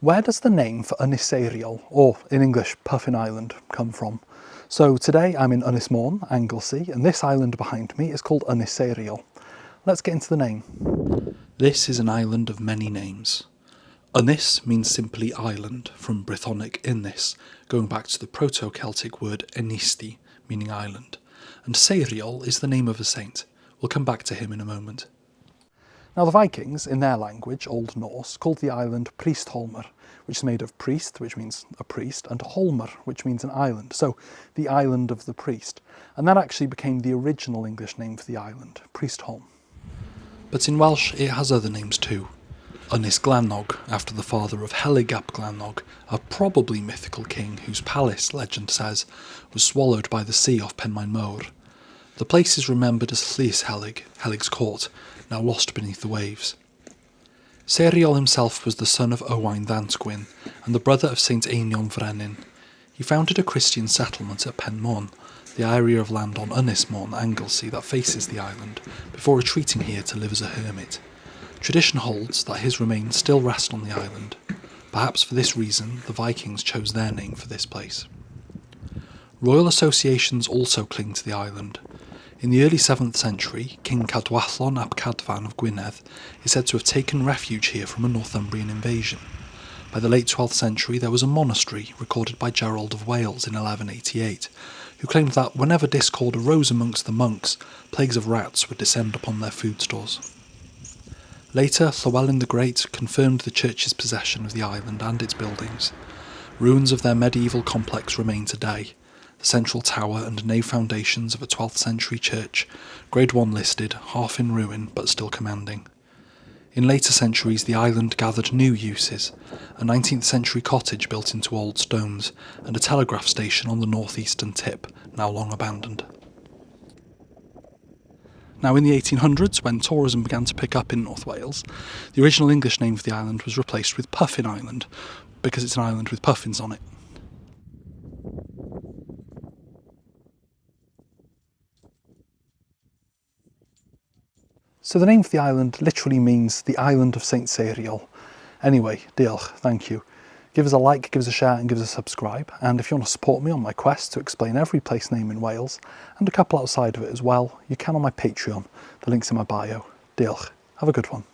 Where does the name for Ynys Seiriol, or in English Puffin Island, come from? So today I'm in Ynys Môn, Anglesey, and this island behind me is called Ynys Seiriol. Let's get into the name. This is an island of many names. Ynys means simply island, from Brythonic Ynys, going back to the Proto-Celtic word Enisti, meaning island. And Seiriol is the name of a saint. We'll come back to him in a moment. Now the Vikings, in their language, Old Norse, called the island Priestholmer, which is made of priest, which means a priest, and holmer, which means an island, so the island of the priest. And that actually became the original English name for the island, Priestholm. But in Welsh it has other names too. Ynys Glannog, after the father of Helig ap Glannog, a probably mythical king whose palace, legend says, was swallowed by the sea off Penmaen Mawr. The place is remembered as Llys Helig, Helig's court, now lost beneath the waves. Seiriol himself was the son of Owain Ddantgwyn and the brother of Saint Einion Frenin. He founded a Christian settlement at Penmôn, the area of land on Ynys Môn, Anglesey, that faces the island, before retreating here to live as a hermit. Tradition holds that his remains still rest on the island. Perhaps for this reason, the Vikings chose their name for this place. Royal associations also cling to the island. In the early 7th century, King Cadwallon ap Cadfan of Gwynedd is said to have taken refuge here from a Northumbrian invasion. By the late 12th century there was a monastery recorded by Gerald of Wales in 1188, who claimed that whenever discord arose amongst the monks, plagues of rats would descend upon their food stores. Later, Llywelyn the Great confirmed the church's possession of the island and its buildings. Ruins of their medieval complex remain today. The central tower and nave foundations of a 12th century church, Grade 1 listed, half in ruin but still commanding. In later centuries the island gathered new uses, a 19th century cottage built into old stones, and a telegraph station on the northeastern tip, now long abandoned. Now in the 1800s, when tourism began to pick up in North Wales, the original English name for the island was replaced with Puffin Island, because it's an island with puffins on it. So the name for the island literally means the island of Saint Seiriol. Anyway, diolch, thank you. Give us a like, give us a share and give us a subscribe. And if you want to support me on my quest to explain every place name in Wales, and a couple outside of it as well, you can on my Patreon. The link's in my bio. Diolch. Have a good one.